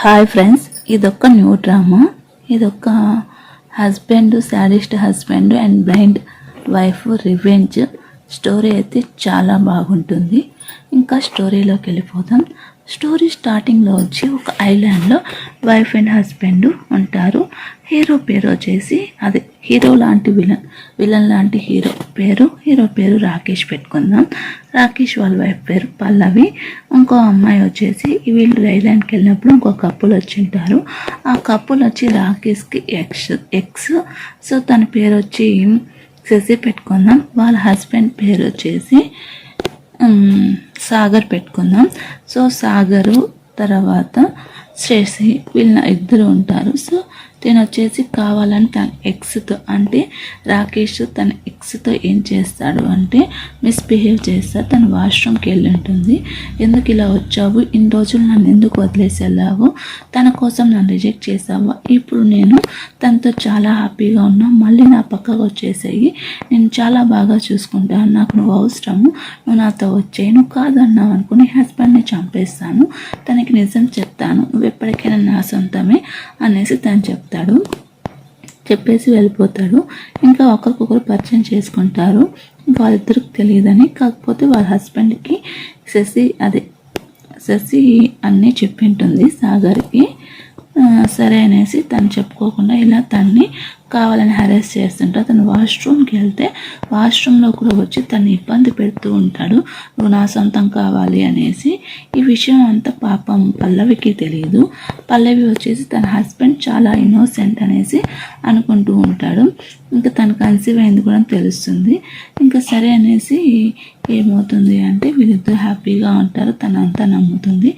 Hi friends, ఇదొక new drama. ఇదొక husband, sadist husband and blind wife revenge story అయితే చాలా బాగుంటుంది. ఇంకా స్టోరీలోకి వెళ్ళిపోదాం. స్టోరీ స్టార్టింగ్లో వచ్చి ఒక ఐలాండ్లో వైఫ్ అండ్ హస్బెండ్ ఉంటారు. హీరో పేరు వచ్చేసి అదే హీరో లాంటి విలన్ లాంటి హీరో పేరు రాకేష్ పెట్టుకుందాం. రాకేష్ వాళ్ళ వైఫ్ పేరు పల్లవి. ఇంకో అమ్మాయి వచ్చేసి వీళ్ళు ఐలాండ్కి వెళ్ళినప్పుడు ఇంకో కప్పులు వచ్చి ఉంటారు. ఆ కప్పులు వచ్చి రాకేష్కి ఎక్స్. సో తన పేరు వచ్చి శశి పెట్టుకుందాం. వాళ్ళ హస్బెండ్ పేరు వచ్చేసి సాగర్ పెట్టుకుందాం. సో సాగరు తర్వాత శశి వీళ్ళ ఇద్దరు ఉంటారు. సో తను వచ్చేసి కావాలని తన ఎక్స్తో అంటే రాకేష్ తన ఎక్స్తో ఏం చేస్తాడు అంటే మిస్బిహేవ్ చేస్తాడు. తను వాష్రూమ్కి వెళ్ళి ఉంటుంది. ఎందుకు ఇలా వచ్చావు, ఇన్ని రోజులు నన్ను ఎందుకు వదిలేసి వెళ్ళావు, తన కోసం నన్ను రిజెక్ట్ చేసావా, ఇప్పుడు నేను తనతో చాలా హ్యాపీగా ఉన్నా, మళ్ళీ నా పక్కకు వచ్చేసేయి, నేను చాలా బాగా చూసుకుంటాను, నాకు నువ్వు అవసరము, నువ్వు నాతో వచ్చేయి, నువ్వు కాదన్నావు అనుకుని హస్బెండ్ని చంపేస్తాను, తనకి నిజం చెప్తాను, నువ్వు ఎప్పటికైనా నా సొంతమే అనేసి తను చెప్పేసి వెళ్ళిపోతాడు. ఇంకా ఒకరికొకరు పరిచయం చేసుకుంటారు. వాళ్ళిద్దరికి తెలియదని, కాకపోతే వాళ్ళ హస్బెండ్కి శశి అన్నీ చెప్పింటుంది సాగర్కి. సరే అనేసి తను చెప్పుకోకుండా ఇలా తన్ని కావాలని హెరాస్ చేస్తుంటాడు. తను వాష్రూమ్కి వెళ్తే వాష్రూమ్లో కూడా వచ్చి తను ఇబ్బంది పెడుతూ ఉంటాడు, నువ్వు నా సొంతం కావాలి అనేసి. ఈ విషయం అంతా పాపం పల్లవికి తెలియదు. పల్లవి వచ్చేసి తన హస్బెండ్ చాలా ఇన్నోసెంట్ అనేసి అనుకుంటూ ఉంటాడు. ఇంకా తను కన్సీవ్ అయింది కూడా తెలుస్తుంది. ఇంకా సరే అనేసి ఏమవుతుంది అంటే వీళ్ళిద్దరు హ్యాపీగా ఉంటారు. తనంతా నమ్ముతుంది.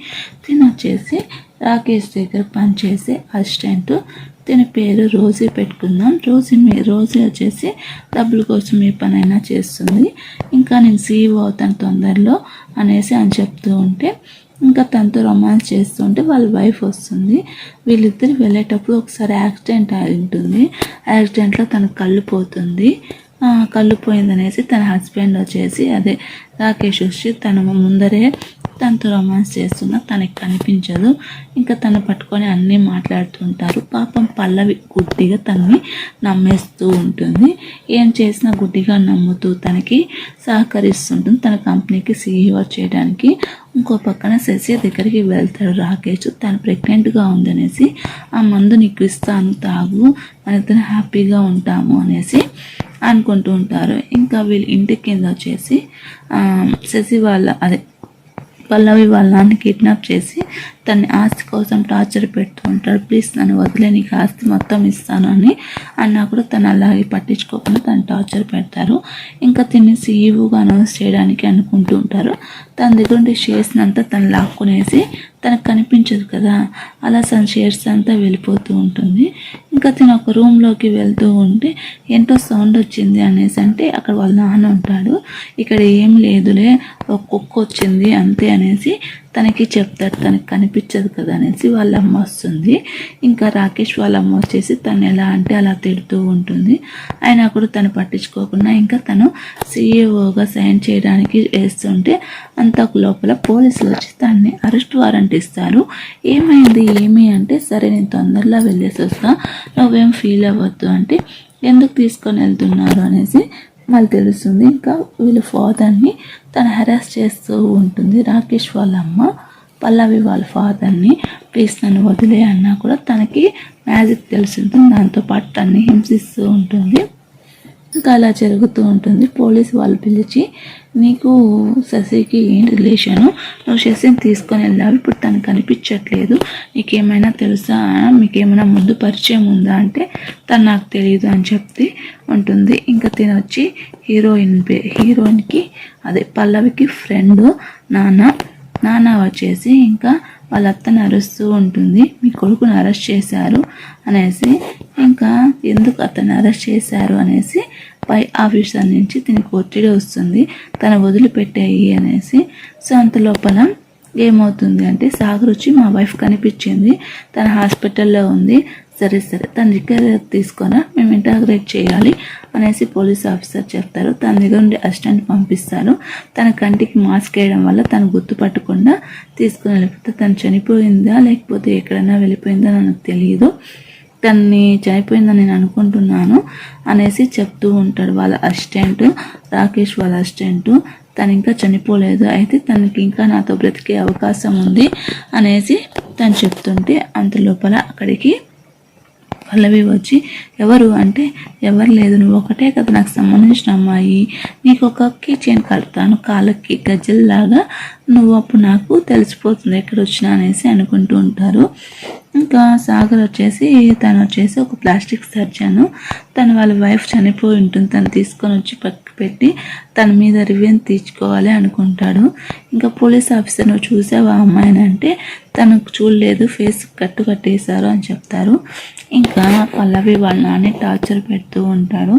తిని వచ్చేసి రాకేష్ దగ్గర పనిచేసే అసిస్టెంట్, దీని పేరు రోజీ పెట్టుకుందాం. రోజీ వచ్చేసి డబ్బుల కోసం ఏ పనైనా చేస్తుంది. ఇంకా నేను సీఈఓ అవుతాను తొందరలో అనేసి అని చెప్తూ ఉంటే ఇంకా తనతో రొమాన్స్ చేస్తుంటే వాళ్ళ వైఫ్ వస్తుంది. వీళ్ళిద్దరు వెళ్ళేటప్పుడు ఒకసారి యాక్సిడెంట్ అయి ఉంటుంది. యాక్సిడెంట్లో తనకు కళ్ళు పోతుంది. కళ్ళు పోయిందనేసి తన హస్బెండ్ వచ్చేసి అదే రాకేష్ వచ్చి తన ముందరే తనతో రొమాన్స్ చేస్తున్నా తనకి కనిపించదు. ఇంకా తను పట్టుకొని అన్నీ మాట్లాడుతుంటారు. పాపం పల్లవి గుడ్డిగా తనని నమ్మేస్తూ ఉంటుంది. ఏం చేసినా గుడ్డిగా నమ్ముతూ తనకి సహకరిస్తుంటుంది తన కంపెనీకి సీఈఓ చేయడానికి. ఇంకో పక్కన శశి దగ్గరికి వెళ్తాడు రాకేష్. తను ప్రెగ్నెంట్గా ఉందనేసి ఆ మందు నీకు ఇస్తాను తాగు, మన ఇద్దరు హ్యాపీగా ఉంటాము అనేసి అనుకుంటూ ఉంటారు. ఇంకా వీళ్ళు ఇంటి కింద వచ్చేసి శశి వాళ్ళ పల్లవి వాళ్ళ నాన్న కిడ్నాప్ చేసి తన్ని ఆస్తి కోసం టార్చర్ పెడుతూ ఉంటాడు. ప్లీజ్ నన్ను వదిలే, నీకు ఆస్తి మొత్తం ఇస్తాను అని అన్నా కూడా తను అలాగే పట్టించుకోకుండా తను టార్చర్ పెడతారు. ఇంకా తిని సీఈఓగా అనౌన్స్ చేయడానికి అనుకుంటూ ఉంటారు. తన దగ్గర ఉండే షేర్స్ అంతా తను లాక్కునేసి తనకు కనిపించదు కదా, అలా తన షేర్స్ అంతా వెళ్ళిపోతూ ఉంటుంది. ఇంకా తిన ఒక రూమ్లోకి వెళ్తూ ఉంటే ఏంటో సౌండ్ వచ్చింది అనేసి అంటే అక్కడ వాళ్ళ నాన్న ఉంటాడు. ఇక్కడ ఏం లేదులే, ఒక కుక్క వచ్చింది అంతే అనేసి తనకి చెప్తాడు. తనకి కనిపించదు కదా అనేసి వాళ్ళ అమ్మ వస్తుంది. ఇంకా రాకేష్ వాళ్ళ అమ్మ వచ్చేసి తను ఎలా అంటే అలా తిడుతూ ఉంటుంది. అయినా కూడా తను పట్టించుకోకుండా ఇంకా తను సీఈఓగా సైన్ చేయడానికి వేస్తుంటే అంత లోపల పోలీసులు వచ్చి తనని అరెస్ట్ వారెంట్ ఇస్తారు. ఏమి అంటే సరే నేను తొందరలో వెళ్ళేసి వస్తా, నువ్వేం ఫీల్ అవ్వద్దు అంటే ఎందుకు తీసుకొని వెళ్తున్నారు అనేసి మళ్ళీ తెలుస్తుంది. ఇంకా వీళ్ళ ఫాదర్ని తను హెరాస్ చేస్తూ ఉంటుంది. రాకేష్ వాళ్ళ అమ్మ పల్లవి వాళ్ళ ఫాదర్ని ప్లీజ్ నన్ను వదిలే అన్నా కూడా తనకి మ్యాజిక్ తెలుసుంటుంది. దాంతోపాటు తన్ని హింసిస్తూ ఉంటుంది. ఇంకా అలా జరుగుతూ ఉంటుంది. పోలీసు వాళ్ళు పిలిచి నీకు శశికి ఏం రిలేషను, నువ్వు శశిని తీసుకొని వెళ్ళావు, ఇప్పుడు తను కనిపించట్లేదు, నీకేమైనా తెలుసా, మీకేమైనా ముందు పరిచయం ఉందా అంటే తను నాకు తెలియదు అని చెప్తే ఉంటుంది. ఇంకా తిని వచ్చి హీరోయిన్కి అదే పల్లవికి ఫ్రెండ్ నాన్న వచ్చేసి ఇంకా వాళ్ళ అత్తని అరుస్తూ ఉంటుంది. మీ కొడుకుని అరెస్ట్ చేశారు అనేసి. ఇంకా ఎందుకు అతన్ని అరెస్ట్ చేశారు అనేసి పై ఆఫీసర్ నుంచి దీనికి ఒత్తిడి వస్తుంది, తను వదిలిపెట్టాయి అనేసి. సో అంత లోపల ఏమవుతుంది అంటే సాగర్ వచ్చి మా వైఫ్ కనిపించింది, తన హాస్పిటల్లో ఉంది, సరే తన దగ్గర తీసుకొని మేము ఇంటాగ్రేట్ చేయాలి అనేసి పోలీస్ ఆఫీసర్ చెప్తారు. తన దగ్గర నుండి అసిస్టెంట్ పంపిస్తారు. తన కంటికి మాస్క్ వేయడం వల్ల తను గుర్తుపట్టకుండా తీసుకుని వెళ్ళిపోతే తను చనిపోయిందా లేకపోతే ఎక్కడైనా వెళ్ళిపోయిందా నాకు తెలియదు, తన్ని చనిపోయిందని నేను అనుకుంటున్నాను అనేసి చెప్తూ ఉంటాడు వాళ్ళ అసిస్టెంట్. రాకేష్ వాళ్ళ అసిస్టెంట్ తను ఇంకా చనిపోలేదు, అయితే తనకి ఇంకా నాతో బ్రతికే అవకాశం ఉంది అనేసి తను చెప్తుంటే అంత లోపల అక్కడికి పల్లవి వచ్చి ఎవరు అంటే ఎవరు లేదు, నువ్వు ఒకటే కదా నాకు సంబంధించిన అమ్మాయి, నీకు ఒక కీ చైన్ కడతాను కాళ్ళకి గజ్జల్లాగా, నువ్వు అప్పుడు నాకు తెలిసిపోతుంది ఎక్కడ వచ్చినా అనేసి అనుకుంటూ ఉంటారు. ఇంకా సాగర్ తను వచ్చేసి ఒక ప్లాస్టిక్ సర్జన్, తను వాళ్ళ వైఫ్ చనిపోయి ఉంటుంది, తను తీసుకొని వచ్చి పక్కకు పెట్టి తన మీద రివెంజ్ తీర్చుకోవాలి అనుకుంటాడు. ఇంకా పోలీస్ ఆఫీసర్ నువ్వు చూసావా అమ్మాయిని అంటే తనకు చూడలేదు, ఫేస్ కట్టేశారు అని చెప్తారు. ఇంకా పల్లవి వాళ్ళ నాన్న టార్చర్ పెడుతూ ఉంటాడు.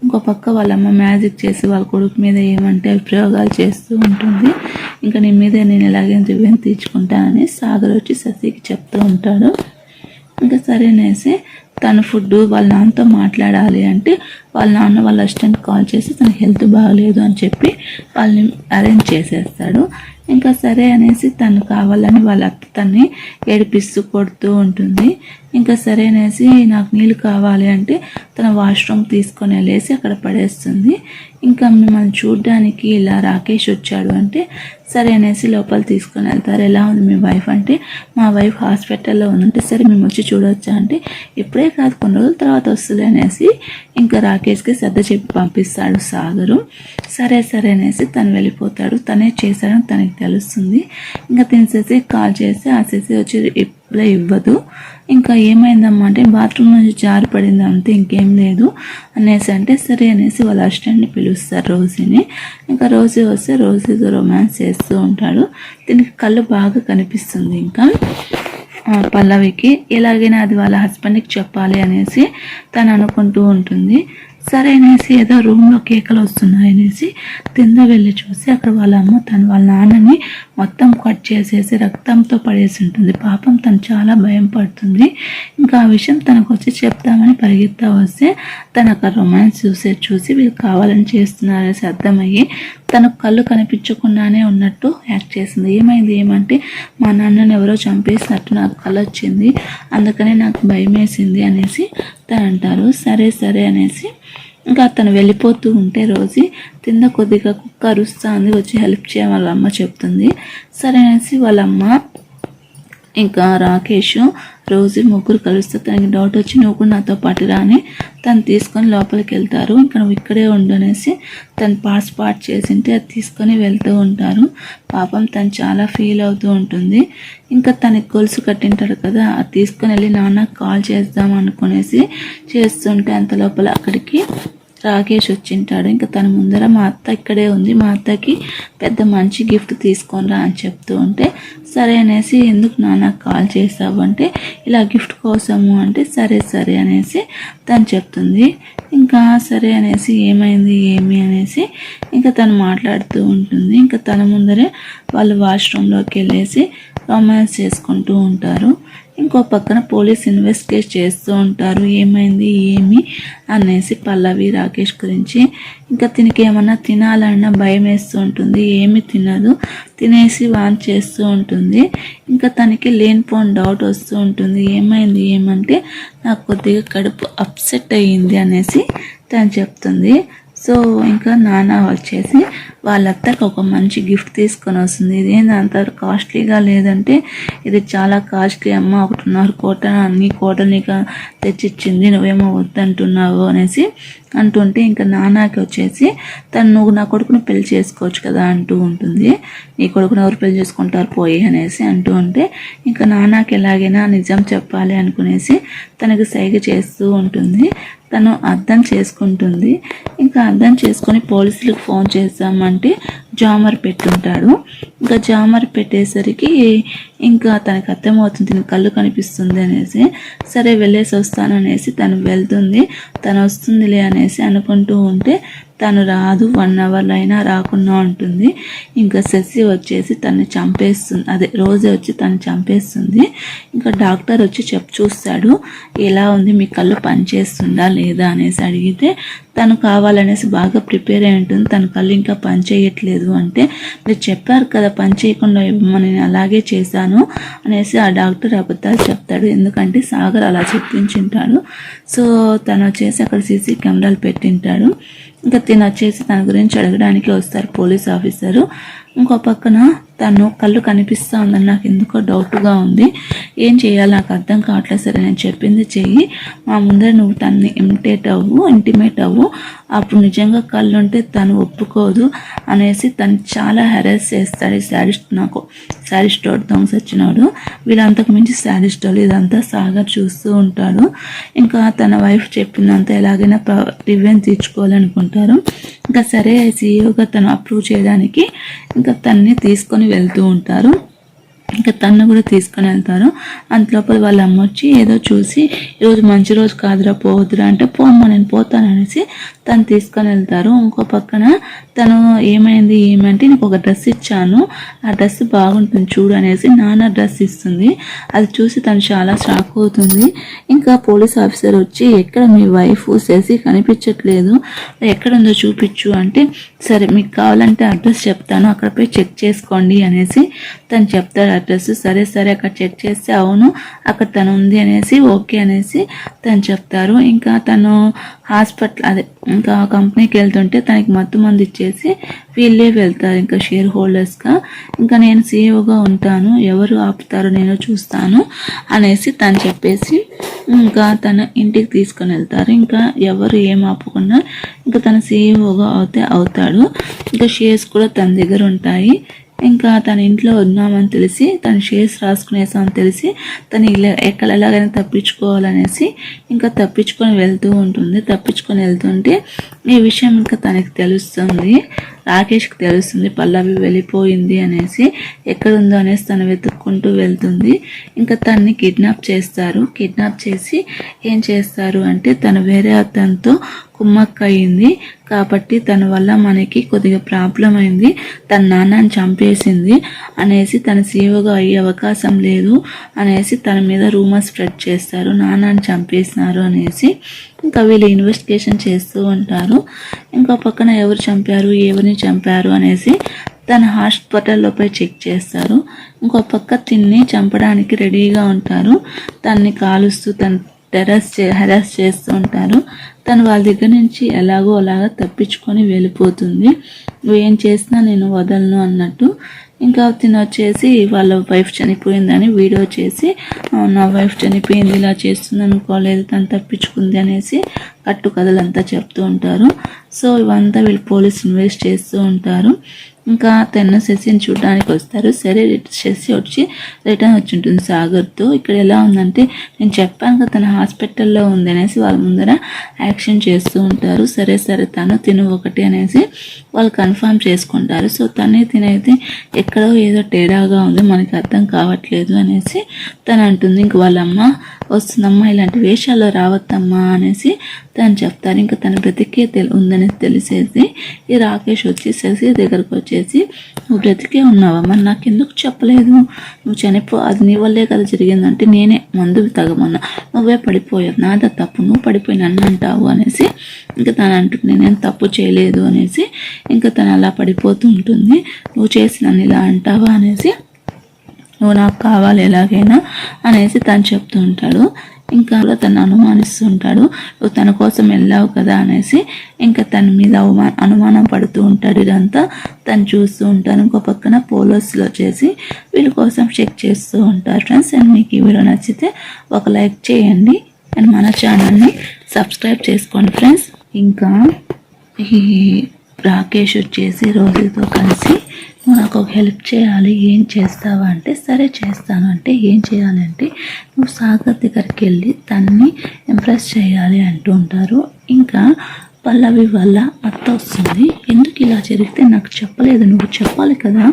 ఇంకో పక్క వాళ్ళమ్మ మ్యాజిక్ చేసి వాళ్ళ కొడుకు మీద ఏమంటే ప్రయోగాలు చేస్తూ ఉంటుంది. ఇంకా నీ మీద నేను ఎలాగే రివెంజ్ తీర్చుకుంటానని సాగర్ వచ్చి శశికి చెప్తూ ఉంటాడు. ఇంకా సరేనేసి తన ఫుడ్ వాళ్ళ నాన్నతో మాట్లాడాలి అంటే వాళ్ళ నాన్న వాళ్ళ అసిస్టెంట్ కాల్ చేసి తన హెల్త్ బాగలేదు అని చెప్పి వాళ్ళని అరేంజ్ చేసేస్తాడు. ఇంకా సరే అనేసి తను కావాలని వాళ్ళ అత్త తన్ని ఏడిపిస్తూ కొడుతూ ఉంటుంది. ఇంకా సరే అనేసి నాకు నీళ్ళు కావాలి అంటే తన వాష్రూమ్ తీసుకొని వెళ్ళేసి అక్కడ పడేస్తుంది. ఇంకా మిమ్మల్ని చూడ్డానికి ఇలా రాకేష్ వచ్చాడు అంటే సరే అనేసి లోపల తీసుకొని వెళ్తారు. ఎలా ఉంది మీ వైఫ్ అంటే మా వైఫ్ హాస్పిటల్లో ఉందంటే సరే మేము వచ్చి చూడొచ్చా అంటే ఇప్పుడే కాదు కొన్ని రోజుల తర్వాత వస్తుంది అనేసి ఇంకా రాకేష్కి శ్రద్ధ చెప్పి పంపిస్తాడు సాగరు. సరే అనేసి తను వెళ్ళిపోతాడు. తనే చేశాడని తనకి తెలుస్తుంది. ఇంకా తినేసి కాల్ చేసి ఆ శశి వచ్చి రిప్లై ఇవ్వదు. ఇంకా ఏమైందమ్మా అంటే బాత్రూమ్ నుంచి జారి పడింది అంతే, ఇంకేం లేదు అనేసి అంటే సరే అనేసి వాళ్ళ అసిస్టెంట్ని పిలుస్తారు రోజీని. ఇంకా రోజీ వస్తే రోజీతో రొమాన్స్ చేస్తూ ఉంటాడు. దీనికి కళ్ళు బాగా కనిపిస్తుంది. ఇంకా పల్లవికి ఎలాగైనా అది వాళ్ళ హస్బెండ్కి చెప్పాలి అనేసి తను అనుకుంటూ ఉంటుంది. సరే అనేసి ఏదో రూమ్లో కేకలు వస్తున్నాయనేసి కింద వెళ్ళి చూసి అక్కడ వాళ్ళ అమ్మ వాళ్ళ నాన్నని మొత్తం కట్ చేసేసి రక్తంతో పడేసి ఉంటుంది. పాపం తను చాలా భయం పడుతుంది. ఇంకా ఆ విషయం తనకు వచ్చి చెప్తామని పరిగెత్తా వస్తే తను అక్కడ రొమాన్స్ చూసి వీళ్ళు కావాలని చేస్తున్నారనేసి అర్థమయ్యి తనకు కళ్ళు కనిపించకుండానే ఉన్నట్టు యాక్ట్ చేసింది. ఏమంటే మా నాన్నని ఎవరో చంపేసినట్టు నాకు కళ వచ్చింది, అందుకనే నాకు భయం వేసింది అనేసి తను అంటారు. సరే అనేసి ఇంకా తను వెళ్ళిపోతూ ఉంటే రోజు కింద కొద్దిగా కుక్క అరుస్తుంది, వచ్చి హెల్ప్ చేయమని వాళ్ళ అమ్మ చెప్తుంది. సరే అనేసి వాళ్ళ అమ్మ ఇంకా రాకేష్ రోజు ముగ్గురు కలుస్తే తనకి డౌట్ వచ్చి నువ్వు కూడా నాతో పాటు రాని తను తీసుకొని లోపలికి వెళ్తారు. ఇంకా నువ్వు ఇక్కడే ఉండనేసి తను పార్ట్ చేసింటే అది తీసుకొని వెళ్తూ ఉంటారు. పాపం తను చాలా ఫీల్ అవుతూ ఉంటుంది. ఇంకా తనకి గొలుసు కట్టింటాడు కదా, అది తీసుకొని వెళ్ళి నాన్నకు కాల్ చేద్దాం అనుకునేసి చేస్తుంటే అంత లోపల అక్కడికి రాకేష్ వచ్చింటాడు. ఇంకా తన ముందర మా అత్త ఇక్కడే ఉంది, మా అత్తకి పెద్ద మంచి గిఫ్ట్ తీసుకొనిరా అని చెప్తూ ఉంటే సరే అనేసి ఎందుకు నాన్న కాల్ చేసావు అంటే ఇలా గిఫ్ట్ కోసము అంటే సరే అనేసి తను చెప్తుంది. ఇంకా సరే అనేసి ఏమి అనేసి ఇంకా తను మాట్లాడుతూ ఉంటుంది. ఇంకా తన ముందరే వాళ్ళు వాష్రూమ్లోకి వెళ్ళేసి రొమాన్స్ చేసుకుంటూ ఉంటారు. ఇంకో పక్కన పోలీస్ ఇన్వెస్టిగేట్ చేస్తూ ఉంటారు. ఏమి అనేసి పల్లవి రాకేష్ గురించి. ఇంకా తినకి ఏమన్నా తినాలన్నా భయం వేస్తూ ఉంటుంది, ఏమి తినదు, తినేసి వాన్ చేస్తూ ఉంటుంది. ఇంకా తనకి లేనిపోని డౌట్ వస్తూ ఉంటుంది. ఏమంటే నాకు కొద్దిగా కడుపు అప్సెట్ అయ్యింది అనేసి తను చెప్తుంది. సో ఇంకా నాన్న వచ్చేసి వాళ్ళ అత్తకు ఒక మంచి గిఫ్ట్ తీసుకొని వస్తుంది. ఇదేంటి అంత కాస్ట్లీగా లేదంటే ఇది చాలా కాస్ట్లీ అమ్మ, 1.5 కోట అన్ని కోటలు నీకు తెచ్చిచ్చింది, నువ్వేమో వద్దంటున్నావు అనేసి అంటుంటే ఇంకా నాన్నకి వచ్చేసి నువ్వు నా కొడుకుని పెళ్లి చేసుకోవచ్చు కదా అంటూ ఉంటుంది. నీ కొడుకుని ఎవరు పెళ్లి చేసుకుంటారు పోయి అనేసి అంటూ ఉంటే ఇంకా నాన్నకి ఎలాగైనా నిజం చెప్పాలి అనుకునేసి తనకి సైగ చేస్తూ ఉంటుంది. తను అర్థం చేసుకుంటుంది. ఇంకా అర్థం చేసుకొని పోలీసులకు ఫోన్ చేద్దామంటే జామర్ పెట్టుంటాడు. ఇంకా జామర్ పెట్టేసరికి ఇంకా తనకు అర్థమవుతుంది తిన కళ్ళు కనిపిస్తుంది అనేసి. సరే వెళ్ళేసి వస్తాను అనేసి తను వెళ్తుంది. తను వస్తుందిలే అనేసి అనుకుంటూ ఉంటే తను రాదు. 1 అవర్లో అయినా రాకుండా ఉంటుంది. ఇంకా శశి వచ్చేసి తను చంపేస్తుంది, అదే రోజే వచ్చి తను చంపేస్తుంది. ఇంకా డాక్టర్ వచ్చి చూస్తాడు, ఎలా ఉంది మీ కళ్ళు పనిచేస్తుందా లేదా అనేసి అడిగితే తను కావాలనేసి బాగా ప్రిపేర్ అయి ఉంటుంది. తన కళ్ళు ఇంకా పని చేయట్లేదు అంటే, మీరు చెప్పారు కదా పని చేయకుండా నేను అలాగే చేశాను అనేసి ఆ డాక్టర్ అబద్ధాలు చెప్తాడు. ఎందుకంటే సాగర్ అలా చెప్పించుంటాడు. సో తను వచ్చేసి అక్కడ సీసీ కెమెరాలు పెట్టింటాడు. ఇంకా తిను వచ్చేసి తన గురించి అడగడానికి వస్తారు పోలీస్ ఆఫీసరు. ఇంకో పక్కన తను కళ్ళు కనిపిస్తూ ఉందని నాకు ఎందుకో డౌట్గా ఉంది, ఏం చేయాలి నాకు అర్థం కావట్లేదు. సరే నేను చెప్పింది చెయ్యి, మా ముందర నువ్వు తనని ఇంటిమేట్ అవ్వు, అప్పుడు నిజంగా కళ్ళు ఉంటే తను ఒప్పుకోదు అనేసి తను చాలా హెరాస్ చేస్తాడు. ఈ శాడిస్ట్ దొంగ సచ్చినాడు, వీళ్ళంతకు మించి శాడిస్ట్. ఇదంతా సాగర్ చూస్తూ ఉంటాడు. ఇంకా తన వైఫ్ చెప్పిందంతా ఎలాగైనా రివెంజ్ తీర్చుకోవాలనుకుంటారు. ఇంకా సరే సీఈఓగా తను అప్రూవ్ చేయడానికి ఇంకా తన్ని తీసుకొని వెళ్తూ ఉంటారు. ఇంకా తను కూడా తీసుకొని వెళ్తారు. అంతలోపల వాళ్ళ అమ్మ వచ్చి ఏదో చూసి ఈరోజు మంచి రోజు కాదురా పోవద్దురా అంటే, పోమ్మా నేను పోతాను అనేసి తను తీసుకొని వెళ్తారు. ఇంకో పక్కన తను ఏమంటే నీకు ఒక డ్రెస్ ఇచ్చాను, ఆ డ్రెస్ బాగుంటుంది చూడు అనేసి నాన్న డ్రెస్ ఇస్తుంది. అది చూసి తను చాలా షాక్ అవుతుంది. ఇంకా పోలీస్ ఆఫీసర్ వచ్చి ఎక్కడ మీ వైఫ్ శశి కనిపించట్లేదు, ఎక్కడుందో చూపించు అంటే, సరే మీకు కావాలంటే అడ్రస్ చెప్తాను అక్కడ పోయి చెక్ చేసుకోండి అనేసి తను చెప్తాడు అడ్రస్. సరే అక్కడ చెక్ చేస్తే అవును అక్కడ తను ఉంది అనేసి ఓకే అనేసి తను చెప్తారు. ఇంకా తను హాస్పిటల్ ఇంకా కంపెనీకి వెళ్తుంటే తనకి మత్తు మంది ఇచ్చేసి వీళ్ళే వెళ్తారు ఇంకా షేర్ హోల్డర్స్గా. ఇంకా నేను సీఈఓగా ఉంటాను, ఎవరు ఆపుతారో నేను చూస్తాను అనేసి తను చెప్పేసి ఇంకా తన ఇంటికి తీసుకొని వెళ్తారు. ఇంకా ఎవరు ఏం ఆపకుండా ఇంకా తన సీఈఓగా అవుతాడు. ఇంకా షేర్స్ కూడా తన దగ్గర ఉంటాయి. ఇంకా తన ఇంట్లో ఉన్నామని తెలిసి తను షేర్స్ రాసుకునేసామని తెలిసి తను ఎలాగైనా తప్పించుకోవాలనేసి ఇంకా తప్పించుకొని వెళ్తుంటే ఈ విషయం ఇంకా తనకి తెలుస్తుంది, రాకేష్కి తెలుస్తుంది పల్లవి వెళ్ళిపోయింది అనేసి. ఎక్కడుందో అనేసి తను వెతుక్కుంటూ వెళ్తుంది. ఇంకా తనని కిడ్నాప్ చేసి ఏం చేస్తారు అంటే, తను వేరే అతనితో కుమ్మక్కయింది కాబట్టి తన వల్ల మనకి కొద్దిగా ప్రాబ్లం అయింది, తన నాన్నని చంపేసింది అనేసి తన సీఈఓగా అయ్యే అవకాశం లేదు అనేసి తన మీద రూమర్ స్ప్రెడ్ చేస్తారు, నాన్నని చంపేసినారు అనేసి. ఇంకా వీళ్ళు ఇన్వెస్టిగేషన్ చేస్తూ ఉంటారు. ఇంకో పక్కన ఎవరిని చంపారు అనేసి తన హాస్పిటల్లో పోయి చెక్ చేస్తారు. ఇంకో పక్క తిన్ని చంపడానికి రెడీగా ఉంటారు. తన్ని కాలుస్తూ హెరాస్ చేస్తూ ఉంటారు. తను వాళ్ళ దగ్గర నుంచి ఎలాగో అలాగా తప్పించుకొని వెళ్ళిపోతుంది. నువ్వేం చేసినా నేను వదలను అన్నట్టు. ఇంకా తిను వచ్చేసి వాళ్ళ వైఫ్ చనిపోయిందని వీడియో చేసి, నా వైఫ్ చనిపోయింది ఇలా చేస్తుంది అనుకోలేదు, తను తప్పించుకుంది అనేసి కథలంతా చెప్తూ ఉంటారు. సో ఇవంతా వీళ్ళు పోలీస్ ఇన్వెస్ట్ చేస్తూ ఉంటారు. ఇంకా తన శశిని చూడడానికి వస్తారు. సరే శశి వచ్చి రిటర్న్ వచ్చి ఉంటుంది సాగర్తో. ఇక్కడ ఎలా ఉందంటే, నేను చెప్పాను కదా తన హాస్పిటల్లో ఉంది అనేసి వాళ్ళ ముందర యాక్షన్ చేస్తూ ఉంటారు. సరే తిను ఒకటి అనేసి వాళ్ళు కన్ఫర్మ్ చేసుకుంటారు. సో తినైతే ఎక్కడో ఏదో తేడాగా ఉంది, మనకి అర్థం కావట్లేదు అనేసి తను అంటుంది. ఇంక వాళ్ళమ్మ వస్తుందమ్మా ఇలాంటి వేషాల్లో రావద్దమ్మా అనేసి తను చెప్తారు. ఇంకా తన బ్రతికే ఉందని తెలిసేసి ఈ రాకేష్ వచ్చి శశి దగ్గరకు వచ్చేసి, నువ్వు బ్రతికే ఉన్నావమ్మా, నాకెందుకు చెప్పలేదు, నువ్వు అది నీ వల్లే కదా జరిగిందంటే, నేనే మందు తగమన్నా, నువ్వే పడిపోయావు, నాదా తప్పు, నువ్వు పడిపోయి నన్ను అంటావు అనేసి ఇంకా తను అంటుంది, నేనేం తప్పు చేయలేదు అనేసి. ఇంకా తను అలా పడిపోతూ ఉంటుంది. నువ్వు చేసి నన్ను ఇలా అంటావా అనేసి, నువ్వు నాకు కావాలి ఎలాగైనా అనేసి తను చెప్తూ ఉంటాడు. ఇంకా తను అనుమానిస్తూ ఉంటాడు, నువ్వు తన కోసం వెళ్ళావు కదా అనేసి. ఇంకా తన మీద అనుమానం పడుతూ ఉంటాడు. ఇదంతా తను చూస్తూ ఉంటాను. ఇంకో పక్కన పోలీసులు వచ్చేసి వీళ్ళ కోసం చెక్ చేస్తూ ఉంటారు. ఫ్రెండ్స్, అండ్ మీకు ఈ వీడియో నచ్చితే ఒక లైక్ చేయండి అండ్ మన ఛానల్ని సబ్స్క్రైబ్ చేసుకోండి ఫ్రెండ్స్. ఇంకా ఈ రాకేష్ వచ్చేసి రోజుతో కలిసి, నువ్వు నాకు ఒక హెల్ప్ చేయాలి, ఏం చేస్తావా అంటే, సరే చేస్తాను అంటే, ఏం చేయాలంటే నువ్వు సాగర్ దగ్గరికి వెళ్ళి తన్ని ఇంప్రెస్ చేయాలి అంటూ ఉంటారు. ఇంకా పల్లవి వల్ల అత్త వస్తుంది. ఎందుకు ఇలా జరిగితే నాకు చెప్పలేదు, నువ్వు చెప్పాలి కదా,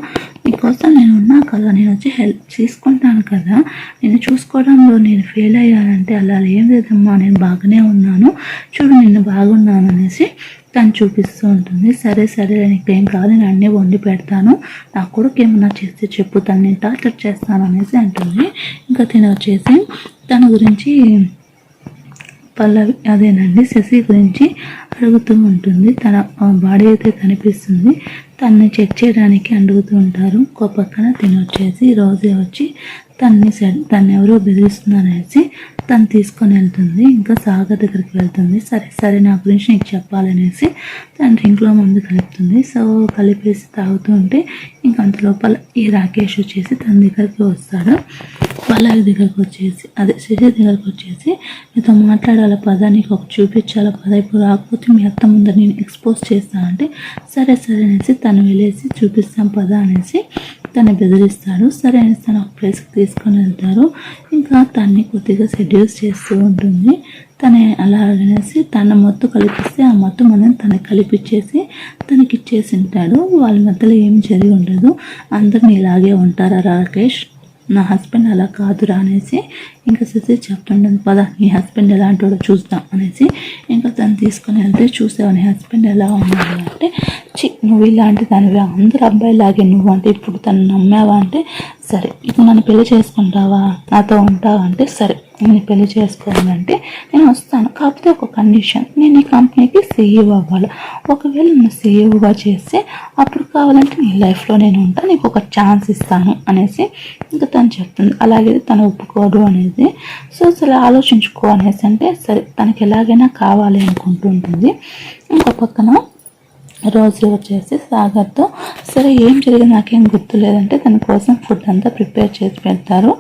నీకోసం నేను ఉన్నా కదా, నేను వచ్చి హెల్ప్ తీసుకుంటాను కదా, నేను చూసుకోవడంలో నేను ఫెయిల్ అయ్యానంటే అలా ఏం లేదమ్మా, నేను బాగానే ఉన్నాను, చూడు నిన్ను బాగున్నాను అనేసి తను చూపిస్తూ ఉంటుంది. సరే సరే నీకేం కాదు, నేను అన్నీ వండి పెడతాను, నా కొడుకు ఏమన్నా చేస్తే చెప్పు, తను నేను టార్చర్ చేస్తాను అనేసి అంటుంది. ఇంకా తిని వచ్చేసి తన గురించి పల్లవి అదేనండి శశి గురించి అడుగుతూ ఉంటుంది. తన బాడీ అయితే కనిపిస్తుంది, తనని చెక్ చేయడానికి అడుగుతూ ఉంటారు. ఇంకో పక్కన తిని వచ్చేసి రోజే వచ్చి తను ఎవరో బెదిరిస్తుందనేసి తను తీసుకొని వెళ్తుంది. ఇంకా సాగర్ దగ్గరికి వెళ్తుంది. సరే సరే నా గురించి నీకు చెప్పాలనేసి తన డ్రింక్లో మందు కలుపుతుంది. సో కలిపేసి తాగుతూ ఉంటే ఇంకా అంత లోపల ఈ రాకేష్ వచ్చేసి తన దగ్గరికి వస్తాడు. పల్లవి దగ్గరకు వచ్చేసి శశి దగ్గరకు వచ్చేసి నీతో మాట్లాడాల పద, నీకు ఒక చూపించాల పద, ఇప్పుడు రాకపోతే మీ అత్త ముందర నేను ఎక్స్పోజ్ చేస్తానంటే సరే సరే అనేసి తను వెళ్ళేసి చూపిస్తాం పద అనేసి తను బెదిరిస్తాడు. సరే అనేసి తను ఒక ప్లేస్కి తీసుకొని వెళ్తారు. ఇంకా తన్ని కొద్దిగా సెడ్యూస్ చేస్తూ ఉంటుంది. తనే అలా అనేసి తన మొత్తం కలిపిస్తే ఆ మొత్తం మనం తనకి కలిపిచ్చేసి తనకి ఇచ్చేసి ఉంటాడు. వాళ్ళ మధ్యలో ఏమి జరిగి ఉండదు. అందరినీ ఇలాగే ఉంటారా రాకేష్, నా హస్బెండ్ అలా కాదురా అనేసి ఇంకా శశి చెప్తుండదు. పద నీ హస్బెండ్ ఎలాంటి వాడో చూద్దాం అనేసి ఇంకా తను తీసుకొని వెళ్తే చూసావు నీ హస్బెండ్ ఎలా ఉన్నాడు అంటే, నువ్వు ఇలాంటి దానివి, అందరు అబ్బాయిలాగే నువ్వు అంటే ఇప్పుడు తను నమ్మావా అంటే సరే, ఇప్పుడు నన్ను పెళ్లి చేసుకుంటావా, నాతో ఉంటావా అంటే సరే నేను పెళ్లి చేసుకోవాలంటే నేను వస్తాను, కాకపోతే ఒక కండిషన్, నేను ఈ కంపెనీకి సీఈఓ అవ్వాలి, ఒకవేళ నన్ను సీఈఓగా చేస్తే అప్పుడు కావాలంటే నీ లైఫ్లో నేను ఉంటాను, నీకు ఒక ఛాన్స్ ఇస్తాను అనేసి ఇంకా తను చెప్తుంది. అలాగే తను ఒప్పుకోదు అనేది. సో అసలు ఆలోచించుకో అనేసి అంటే సరే తనకి ఎలాగైనా కావాలి అనుకుంటూ ఉంటుంది. ఇంకో పక్కన రోజు వచ్చేసి సాగర్తో సరే ఏం జరిగింది నాకేం గుర్తులేదంటే తన కోసం ఫుడ్ అంతా ప్రిపేర్ చేసి పెడతారు.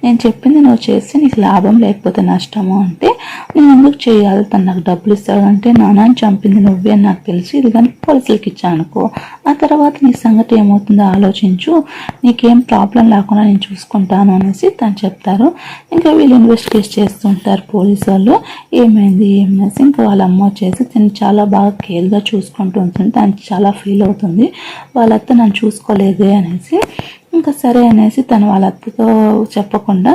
నేను చెప్పింది నువ్వు చేస్తే నీకు లాభం లేకపోతే నష్టము అంటే నేను ఎందుకు చేయాలి, తను నాకు డబ్బులు ఇస్తాడు అంటే నాన్నని చంపింది నువ్వే అని నాకు తెలిసి ఇది కానీ పోలీసులకి ఇచ్చాను అనుకో, ఆ తర్వాత నీ సంగతి ఏమవుతుందో ఆలోచించు, నీకేం ప్రాబ్లం లేకుండా నేను చూసుకుంటాను అనేసి తను చెప్తారు. ఇంకా వీళ్ళు ఇన్వెస్టిగేట్ చేస్తుంటారు పోలీసు వాళ్ళు, ఏమైంది ఏమనేసి. ఇంకా వాళ్ళ అమ్మ వచ్చేసి తను చాలా బాగా కేర్గా చూసుకుంటూ ఉంటుంది. తను చాలా ఫీల్ అవుతుంది, వాళ్ళ అత్త నన్ను చూసుకోలేదే అనేసి. ఇంకా సరే అనేసి తను వాళ్ళ అత్తతో చెప్పకుండా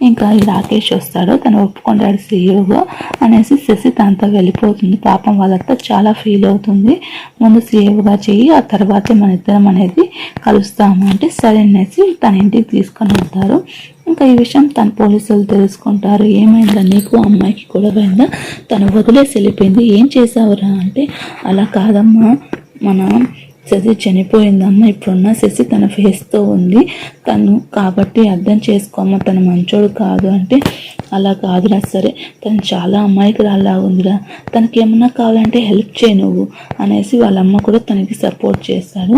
ఇంకా ఈ రాకేష్ వస్తాడు, తను ఒప్పుకుంటాడు సీఈఓగా అనేసి శశి తనతో వెళ్ళిపోతుంది. పాపం వాళ్ళ అత్త చాలా ఫీల్ అవుతుంది. ముందు సీఈఓగా చెయ్యి, ఆ తర్వాతే మన ఇద్దరం అనేది కలుస్తాము అంటే సరే అనేసి తన ఇంటికి తీసుకొని వెళ్తారు. ఇంకా ఈ విషయం తన పోలీసులు తెలుసుకుంటారు. ఏమైందా నీకు అమ్మాయికి గొడవైందా, తను వదిలేసి వెళ్ళిపోయింది, ఏం చేసావురా అంటే అలా కాదమ్మా, మన శశి చనిపోయిందమ్మా, ఇప్పుడున్న శశి తన ఫేస్తో ఉంది, తను కాబట్టి అర్థం చేసుకోమ్మా, తను మంచోడు కాదు అంటే అలా కాదురా, సరే తను చాలా అమాయకురాల్లా ఉందిరా, తనకి ఏమన్నా కావాలంటే హెల్ప్ చేయి నువ్వు అనేసి వాళ్ళ అమ్మ కూడా తనకి సపోర్ట్ చేస్తాడు.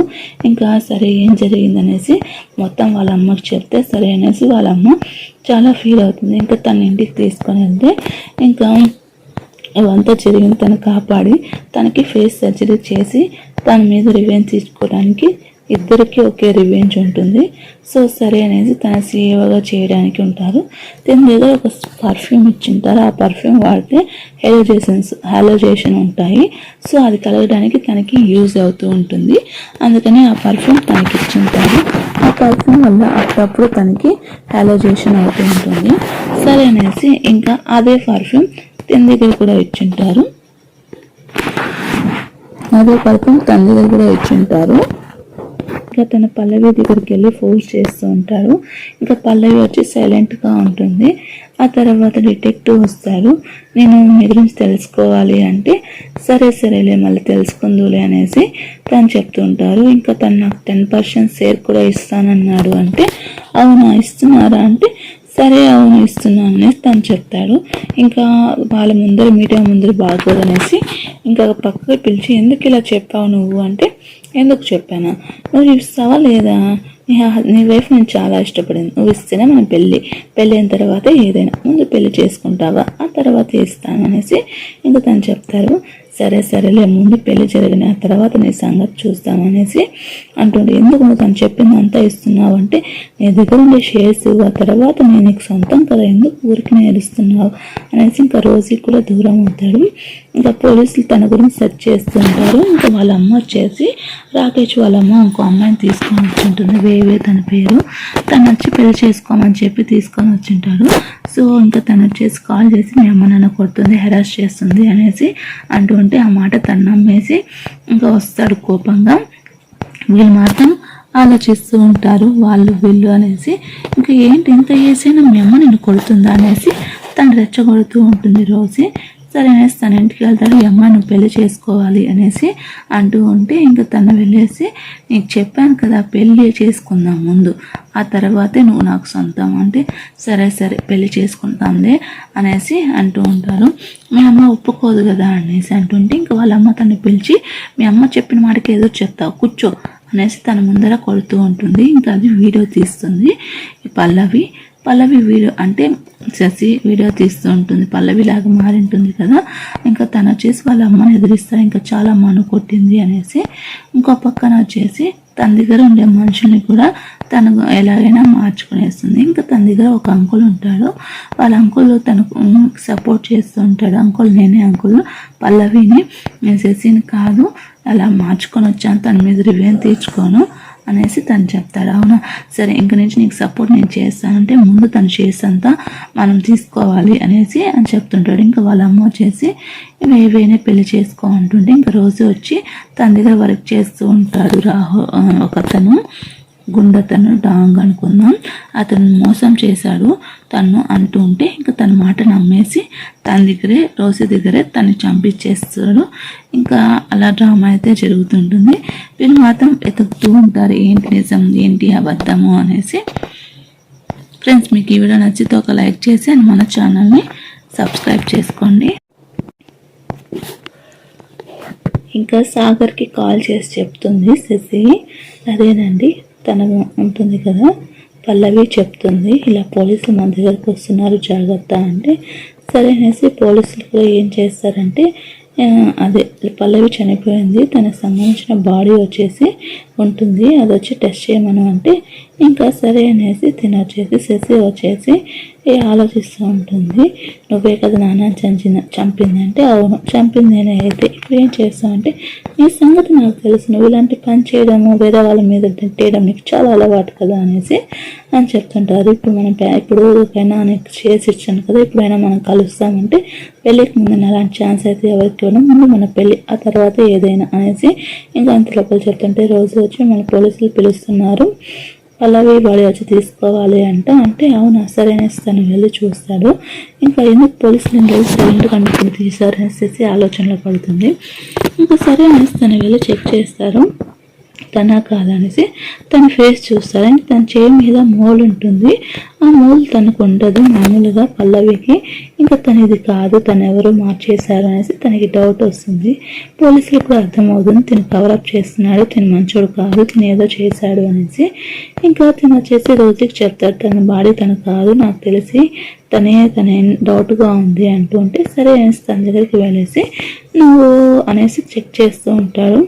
ఇంకా సరే ఏం జరిగిందనేసి మొత్తం వాళ్ళ అమ్మకి చెప్తే సరే అనేసి వాళ్ళ అమ్మ చాలా ఫీల్ అవుతుంది. ఇంకా తన ఇంటికి తీసుకొని వెళ్తే ఇంకా ఇవంతా జరిగింది తను కాపాడి తనకి ఫేస్ సర్జరీ చేసి తన మీద రివెంజ్ తీసుకోవడానికి ఇద్దరికి ఒకే రివెంజ్ ఉంటుంది. సో సరే అనేసి తన సీఈఓగా చేయడానికి ఉంటారు. దీని దగ్గర ఒక పర్ఫ్యూమ్ ఇచ్చింటారు, ఆ పర్ఫ్యూమ్ వాడితే హాలోజేషన్ ఉంటాయి. సో అది కలగడానికి తనకి యూజ్ అవుతూ ఉంటుంది, అందుకని ఆ పర్ఫ్యూమ్ తనకి ఇచ్చింటారు. ఆ పర్ఫ్యూమ్ వల్ల అప్పుడప్పుడు తనకి హాలోజేషన్ అవుతూ ఉంటుంది. సరే అనేసి ఇంకా అదే పర్ఫ్యూమ్ తన దగ్గర కూడా ఇచ్చింటారు, అదే పర్ఫ్యూమ్ తన దగ్గర కూడా ఇచ్చింటారు. ఇంకా తన పల్లవి దగ్గరికి వెళ్ళి ఫోర్స్ చేస్తూ ఉంటారు. ఇంకా పల్లవి వచ్చి సైలెంట్గా ఉంటుంది. ఆ తర్వాత డిటెక్టివ్ వస్తారు, నేను మీ గురించి తెలుసుకోవాలి అంటే సరే సరేలే మళ్ళీ తెలుసుకుందులే అనేసి తను చెప్తుంటారు. ఇంకా తను నాకు 10% షేర్ కూడా ఇస్తానన్నాడు అంటే అవునా ఇస్తున్నారా అంటే సరే అవును ఇస్తున్నాను అనేసి తను చెప్తాడు. ఇంకా వాళ్ళ ముందర మీడియా ముందర బాగోదనేసి ఇంకా పక్కకి పిలిచి ఎందుకు ఇలా చెప్పావు నువ్వు అంటే ఎందుకు చెప్పానా, నువ్వు ఇస్తావా లేదా, నీ వైఫ్ నేను చాలా ఇష్టపడింది, నువ్వు ఇస్తేనే మనం పెళ్ళి అయిన తర్వాత ఏదైనా ముందు పెళ్లి చేసుకుంటావా, ఆ తర్వాత ఇస్తాను అనేసి ఇంకా తను చెప్తారు. సరేలే ముందు పెళ్లి జరిగిన తర్వాత నీ సంగతి చూస్తామనేసి అంటుండే. ఎందుకు నువ్వు తను చెప్పిందంతా ఇస్తున్నావు అంటే నీ దగ్గర ఉండే షేర్స్ ఆ తర్వాత నేను నీకు సొంతం కదా, ఎందుకు ఊరికి నేరుస్తున్నావు అనేసి ఇంకా రోజుకి కూడా దూరం అవుతాడు. ఇంకా పోలీసులు తన గురించి సెర్చ్ చేస్తూ ఉంటారు. ఇంకా వాళ్ళ అమ్మ వచ్చేసి రాకేష్ వాళ్ళ అమ్మ ఇంకో అమ్మాయిని తీసుకొని వచ్చింటుంది, వేవే తన పేరు. తను వచ్చి పెళ్లి చేసుకోమని చెప్పి తీసుకొని వచ్చింటాడు. సో ఇంకా తను వచ్చేసి కాల్ చేసి మీ అమ్మ నన్ను కొడుతుంది, హెరాస్ చేస్తుంది అనేసి అంటూ ఉంటే ఆ మాట తను నమ్మేసి ఇంకా వస్తాడు కోపంగా. వీళ్ళు మాత్రం ఆలోచిస్తూ ఉంటారు వాళ్ళు వీళ్ళు అనేసి. ఇంకా ఏంటి ఇంత చేసినా మీ అమ్మ నిన్ను కొడుతుందా అనేసి తను రెచ్చగొడుతూ ఉంటుంది రోజు. సరే అనేసి తన ఇంటికి వెళ్తాడు. ఈ అమ్మాయి నువ్వు పెళ్లి చేసుకోవాలి అనేసి అంటూ ఉంటే ఇంకా తను వెళ్ళేసి నీకు చెప్పాను కదా పెళ్లి చేసుకుందాం ముందు, ఆ తర్వాతే నువ్వు నాకు సొంతం అంటే సరే పెళ్లి చేసుకుంటాంలే అనేసి అంటూ ఉంటారు. మీ అమ్మ ఒప్పుకోదు కదా అనేసి అంటుంటే ఇంకా వాళ్ళ అమ్మ తను పిలిచి మీ అమ్మ చెప్పిన మాటకి ఏదో చెప్తావు కూర్చో అనేసి తన ముందర కొడుతూ ఉంటుంది. ఇంకా అది వీడియో తీస్తుంది పల్లవి వీడియో అంటే శశి వీడియో తీస్తూ ఉంటుంది. పల్లవిలాగా మారింటుంది కదా. ఇంకా తను వచ్చేసి వాళ్ళ అమ్మని ఎదిరిస్తారు, ఇంకా చాలా మను కొట్టింది అనేసి. ఇంకో పక్కన వచ్చేసి తన దగ్గర ఉండే మనుషుల్ని కూడా తను ఎలాగైనా మార్చుకునేస్తుంది. ఇంకా తన దగ్గర ఒక అంకుల్ ఉంటాడు. వాళ్ళ అంకుల్ తనకు సపోర్ట్ చేస్తూ ఉంటాడు. అంకుల్ నేనే అంకుల్ పల్లవిని, నేను శశిని కాదు అలా మార్చుకొని వచ్చాను, తన మీద రివెంజ్ తీర్చుకోను అనేసి తను చెప్తాడు. అవునా సరే ఇంక నుంచి నీకు సపోర్ట్ నేను చేస్తానంటే ముందు తను చేసంతా మనం తీసుకోవాలి అనేసి అని చెప్తుంటాడు. ఇంకా వాళ్ళ అమ్మ వచ్చేసి వేవేనే పెళ్లి చేసుకో అంటుంటే ఇంకా రోజు వచ్చి తన దగ్గర వర్క్ చేస్తూ ఉంటాడు. ఒకతను గుండతను డాంగ్ అనుకుందాం, అతను మోసం చేశాడు తను అంటూ ఉంటే ఇంకా తన మాట నమ్మేసి తన దగ్గరే రోజు దగ్గరే తను చంపించేస్తాడు. ఇంకా అలా డ్రామా అయితే జరుగుతుంటుంది. వీళ్ళు మాత్రం వెతుకుతూ ఉంటారు ఏంటి నిజం ఏంటి అబద్ధము అనేసి. ఫ్రెండ్స్ మీకు ఈ వీడియో నచ్చితే ఒక లైక్ చేసి అండ్ మన ఛానల్ని సబ్స్క్రైబ్ చేసుకోండి. ఇంకా సాగర్కి కాల్ చేసి చెప్తుంది శశి, అదేనండి తన ఉంటుంది కదా పల్లవి చెప్తుంది ఇలా పోలీసులు మన దగ్గరకు వస్తున్నారు జాగ్రత్త అంటే. సరే అనేసి పోలీసులు కూడా ఏం చేస్తారంటే అదే పల్లవి చనిపోయింది, తనకు సంబంధించిన బాడీ వచ్చేసి ఉంటుంది, అది వచ్చి టెస్ట్ చేయమను అంటే ఇంకా సరే అనేసి తిని వచ్చేసి శశి వచ్చేసి ఆలోచిస్తూ ఉంటుంది. నువ్వే కదా నాన్న చంపింది అంటే అవును చంపింది నేనే, అయితే ఇప్పుడు ఏం చేస్తావు అంటే నీ సంగతి నాకు తెలుసు, నువ్వు ఇలాంటి పని చేయడము వేరే వాళ్ళ మీద తిట్టేయడం నీకు చాలా అలవాటు కదా అనేసి అని చెప్తుంటారు. ఇప్పుడు ఎప్పుడైనా నీకు చేసి ఇచ్చాను కదా, ఇప్పుడైనా మనం కలుస్తామంటే పెళ్ళికి ముందు అలాంటి ఛాన్స్ అయితే ఎవరికి ఇవ్వడం, ముందు మన పెళ్ళి ఆ తర్వాత ఏదైనా అనేసి ఇంకా అంత లోపల చెప్తుంటే రోజు వచ్చి మన పోలీసులు పిలుస్తున్నారు. పల్లవి బాడీ వచ్చి తీసుకోవాలి అంటే అవునా సరే అనేసి తను వెళ్ళి చూస్తాడు. ఇంకా ఎందుకు పోలీసులు రోజు సైలెంట్ కనుక్కొని తీశారు అనేసి ఆలోచనలో పడుతుంది. ఇంకా సరే అనేసి తను వెళ్ళి చెక్ చేస్తారు, తన కాదనేసి తన ఫేస్ చూస్తారు. తన చేయి మీద మోల్ ఉంటుంది, ఆ మోల్ తనకు ఉండదు మామూలుగా పల్లవికి. ఇంకా తను ఇది కాదు తను ఎవరో మార్చేశారు అనేసి తనకి డౌట్ వస్తుంది. పోలీసులకు కూడా అర్థమవుతుంది తను కవరప్ చేస్తున్నాడు, తను మంచోడు కాదు, తను ఏదో చేశాడు అనేసి. ఇంకా తను వచ్చేసి రోజుకి చెప్తాడు తన బాడీ తను కాదు నాకు తెలిసి తనే డౌట్గా ఉంది అంటూ ఉంటే సరే అనేసి తన దగ్గరికి వెళ్ళేసి నువ్వు అనేసి చెక్ చేస్తూ ఉంటాడు.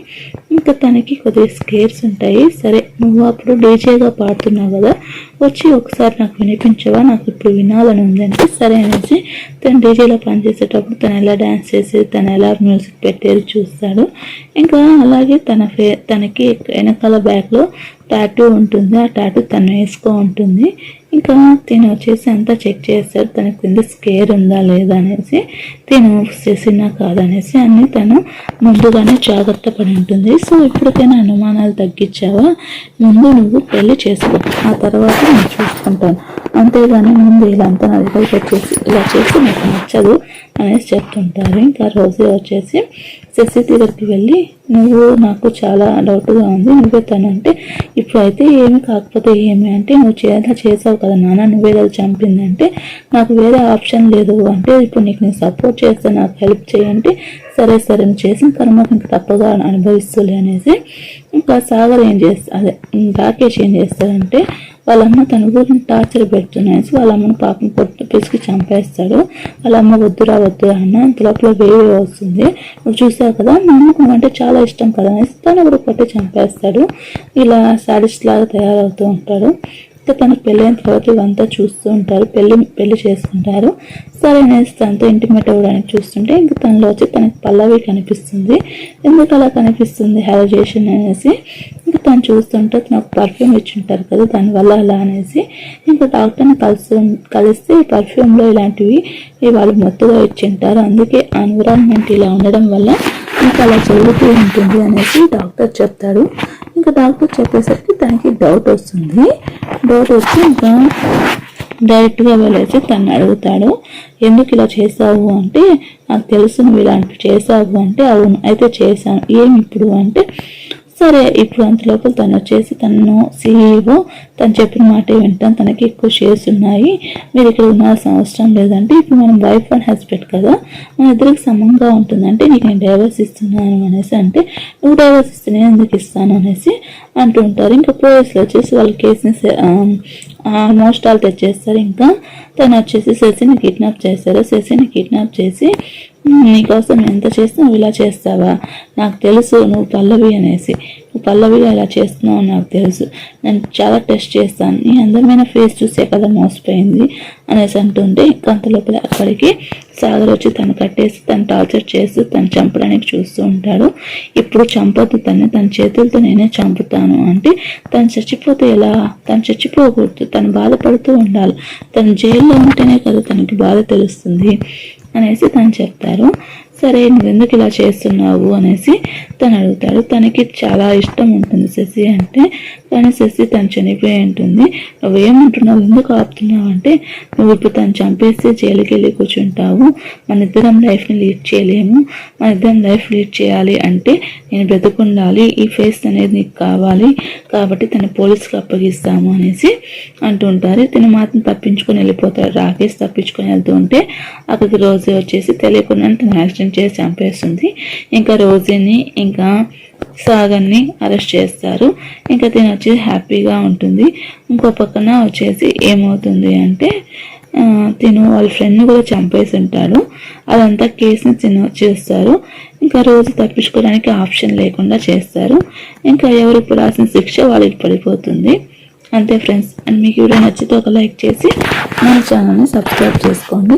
ఇంకా తనకి కొద్దిగా స్కేర్స్ ఉంటాయి. సరే నువ్వు అప్పుడు డీజేగా పాడుతున్నావు కదా, వచ్చి ఒకసారి నాకు వినిపించవా, నాకు ఇప్పుడు వినాలని ఉంది అంటే సరే అనేసి తను డీజేలో పనిచేసేటప్పుడు తను ఎలా డ్యాన్స్ చేసేది తను ఎలా మ్యూజిక్ పెట్టేది చూస్తాడు. ఇంకా అలాగే తనకి వెనకాల బ్యాగ్లో టాటూ ఉంటుంది, ఆ టాటూ తను వేసుకో ఉంటుంది. ఇంకా తిను వచ్చేసి అంతా చెక్ చేస్తాడు తనకి కింద స్కేర్ ఉందా లేదా అనేసి, తిను చేసినా కాదనేసి అన్ని తను ముందుగానే జాగ్రత్త పడి ఉంటుంది. సో ఇప్పటికైనా అనుమానాలు తగ్గించావా, ముందు నువ్వు పెళ్లి చేసుకో ఆ తర్వాత నేను చూసుకుంటాను, అంతేగాని ముందు ఇలాంతా నా దగ్గరికి వచ్చేసి ఇలా చేసి నాకు నచ్చదు అనేసి చెప్తుంటారు. ఇంకా రోజు వచ్చేసి శశి దగ్గరికి వెళ్ళి నువ్వు నాకు చాలా డౌట్గా ఉంది, నువ్వే తను అంటే ఇప్పుడైతే ఏమి కాకపోతే ఏమి అంటే నువ్వు చేసావు కదా నాన్న, నువ్వేదో చంపిందంటే నాకు వేరే ఆప్షన్ లేదు అంటే ఇప్పుడు నీకు నేను సపోర్ట్ చేస్తే నాకు హెల్ప్ చేయంటే సరే నువ్వు చేసిన కర్మ నీకు తప్పగా అనుభవిస్తులే అనేసి. ఇంకా సాగర్ ఏం చేస్తా అదే రాకేష్ ఏం చేస్తాడంటే వాళ్ళమ్మ తన ఊరిని టార్చర్ పెడుతున్నాయి వాళ్ళ అమ్మను పాపం కొట్టు పిసికి చంపేస్తాడు. వాళ్ళ అమ్మ వద్దురా అన్న అంతలోపల బేబీ వస్తుంది. నువ్వు చూసావు కదా మా అమ్మకు అంటే చాలా ఇష్టం కదా అనేసి తను కూడా కొట్టి చంపేస్తాడు. ఇలా సాడిస్ట్ లాగా తయారవుతూ ఉంటాడు. తనకు పెళ్ళైన తర్వాత ఇవంతా చూస్తూ ఉంటారు. పెళ్లి చేసుకుంటారు. సరే అనేసి తనతో ఇంటిమేట్ అవ్వడానికి చూస్తుంటే ఇంక తనలో వచ్చి తనకి పల్లవి కనిపిస్తుంది. ఎందుకు అలా కనిపిస్తుంది హాలోజేషన్ అనేసి ఇంకా తను చూస్తుంటే తనకు పర్ఫ్యూమ్ ఇచ్చుంటారు కదా దానివల్ల అలా అనేసి ఇంకా డాక్టర్ని కలిస్తే ఈ పర్ఫ్యూమ్లో ఇలాంటివి వాళ్ళు మొత్తగా ఇచ్చింటారు. అందుకే ఎన్విరాన్మెంట్ ఇలా ఉండడం వల్ల ఇంకా అలా జరుగుతూ ఉంటుంది అనేసి డాక్టర్ చెప్తాడు. ఇంకా డాక్టర్ చెప్పేసరికి తనకి డౌట్ వస్తుంది. డౌట్ వచ్చి ఇంకా డైరెక్ట్గా వెళ్ళేసి తను అడుగుతాడు, ఎందుకు ఇలా చేసావు అంటే నాకు తెలుసు నువ్వు ఇలాంటివి చేసావు అంటే అవును అయితే చేశాను ఏమి ఇప్పుడు అంటే సరే ఇప్పుడు అంత లోపల తను వచ్చేసి తను CEO తను చెప్పిన మాట వింటాను తనకి ఎక్కువ షేర్స్ ఉన్నాయి మీరు ఇక్కడ ఉండాల్సిన అవసరం లేదంటే ఇప్పుడు మనం వైఫ్ అండ్ హస్బెండ్ కదా మన ఇద్దరికి సమంగా ఉంటుందంటే నీకు నేను డైవర్స్ ఇస్తున్నాను అనేసి అంటే నువ్వు డైవర్స్ ఇస్తే నేను ఎందుకు ఇస్తాను అనేసి అంటుంటారు. ఇంకా పోలీసులు వచ్చేసి వాళ్ళ కేసుని ఆల్మోస్ట్ ఆల్ తెచ్చేస్తారు. ఇంకా తను వచ్చేసి శశిని కిడ్నాప్ చేస్తారు. శశిని కిడ్నాప్ చేసి నీకోసం ఎంత చేసినా నువ్వు ఇలా చేస్తావా నాకు తెలుసు నువ్వు పల్లవి అనేసి నువ్వు పల్లవిగా ఇలా చేస్తున్నావు నాకు తెలుసు నేను చాలా టెస్ట్ చేస్తాను నీ అందమైన ఫేస్ చూసే కదా మోసపోయింది అనేసి అంటుంటే అంత లోపల అక్కడికి సాగర్ వచ్చి తను కట్టేసి తను టార్చర్ చేస్తూ తను చంపడానికి చూస్తూ ఉంటాడు. ఇప్పుడు చంపొద్దు తన చేతులతో నేనే చంపుతాను అంటే తను చచ్చిపోతే ఎలా తను చచ్చిపోకూడదు తను బాధపడుతూ ఉండాలి తను జైల్లో ఉంటేనే కదా తనకి బాధ తెలుస్తుంది అనేసి తను చెప్తారు. సరే నువ్వెందుకు ఇలా చేస్తున్నావు అనేసి తను అడుగుతాడు. తనకి చాలా ఇష్టం ఉంటుంది శశి అంటే కానీ శశి తను చనిపోయి ఉంటుంది. నువ్వేమంటున్నావు ఎందుకు ఆపుతున్నావు అంటే నువ్వు ఇప్పుడు తను చంపేసి జైలుకి వెళ్ళి కూర్చుంటావు మన ఇద్దరం లైఫ్ని లీడ్ చేయలేము మన ఇద్దరం లైఫ్ లీడ్ చేయాలి అంటే నేను బ్రతుకుండాలి ఈ ఫేస్ అనేది నీకు కావాలి కాబట్టి తను పోలీసుకి అప్పగిస్తాము అనేసి అంటుంటారు. తిను మాత్రం తప్పించుకొని వెళ్ళిపోతాడు. రాకేష్ తప్పించుకొని వెళ్తూ ఉంటే అక్కడికి రోజీ వచ్చేసి తెలియకుండా తను యాక్సిడెంట్ చేసి చంపేస్తుంది. ఇంకా రోజీని ఇంకా సాగర్ని అరెస్ట్ చేస్తారు. ఇంకా తిను వచ్చేసి హ్యాపీగా ఉంటుంది. ఇంకో పక్కన వచ్చేసి ఏమవుతుంది అంటే తిను వాళ్ళ ఫ్రెండ్ని కూడా చంపేసి ఉంటాడు. అదంతా కేసుని తిను చేస్తారు. ఇంకా రోజు తప్పించుకోవడానికి ఆప్షన్ లేకుండా చేస్తారు. ఇంకా ఎవరు పడాల్సిన శిక్ష వాళ్ళకి పడిపోతుంది. అంతే ఫ్రెండ్స్. అండ్ మీకు వీడియో నచ్చితే ఒక లైక్ చేసి మన ఛానల్ని సబ్స్క్రైబ్ చేసుకోండి.